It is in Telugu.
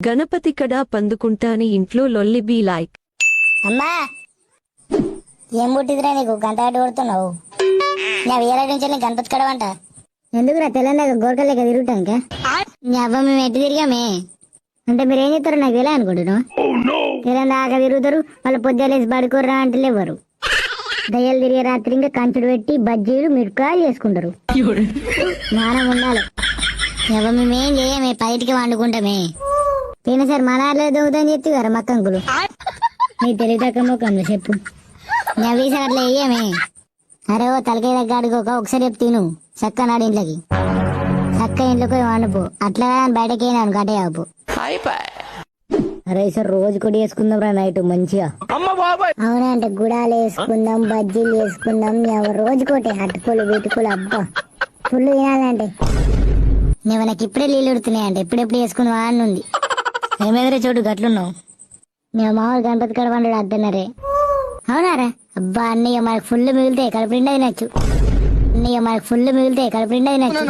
గణపతి కడా పందుకుంటాని ఇంట్లో లొల్లి బీ లైక్. అమ్మా ఏం పుట్టిదిరా నీకు గంట గట్టి కొడుతున్నావు? నా వేరే నుంచి గణపతి కడవంట. ఎందుకురా తెలంగాణ గోరకలేక తిరుగుతానిక? నీ అవ్వ మేము ఎట్టి తిరిగామే అంటే మీరు ఏం చేస్తారో నాకు ఎలా అనుకుంటున్నావు? తెలంగాణ తిరుగుతారు, వాళ్ళ పొద్దులేసి పడుకోర్రా అంటే లేవరు. దయ్యాలు తిరిగే రాత్రి ఇంకా కంచుడు పెట్టి బజ్జీలు మిరకాయలు చేసుకుంటారు. జ్ఞానం ఉండాలి. ఎవ మేమేం చేయమే, బయటికి వండుకుంటామే. పోయినసారి మన ఆటలో దొంగతని చెప్తే కదా మక్కంకులు. నీ తెలివితక్క మొక్కంలో చెప్పు. నవ్వేసారి అట్లా వేయమే. అరే ఓ తలకాయ దగ్గర అడుకోక ఒకసారి చెప్పు తిను చక్క నాడు ఇంట్లోకి. చక్క ఇంట్లోకి వండుపో, అట్లా బయటకి అయినాను కట్టే ఆపు. అరే సార్ రోజు కూడా వేసుకుందాం రా నైట్ మంచిగా. అవునా అంటే గుడాలు వేసుకుందాం, బజ్జీలు వేసుకుందాం. రోజు కోటే అటుకులు వీటుకులు అబ్బా ఫుల్ తినాలంటే. నేను నాకు ఇప్పుడే నీళ్ళు ఉడుతున్నాయంటే ఎప్పుడెప్పుడు వేసుకుని వాడినుంది. ఏమైందిరే చోటు గట్లున్నావు? మేము మామూలు గణపతి కడ వండు అద్దన్నారే. అవునారా? అబ్బా అన్నయ్య మనకు ఫుల్ మిగిలితే కడుపు నిండా తినచ్చు. అన్నయ్య మనకు ఫుల్ మిగిలితే కడుపు నిండా తినచ్చు.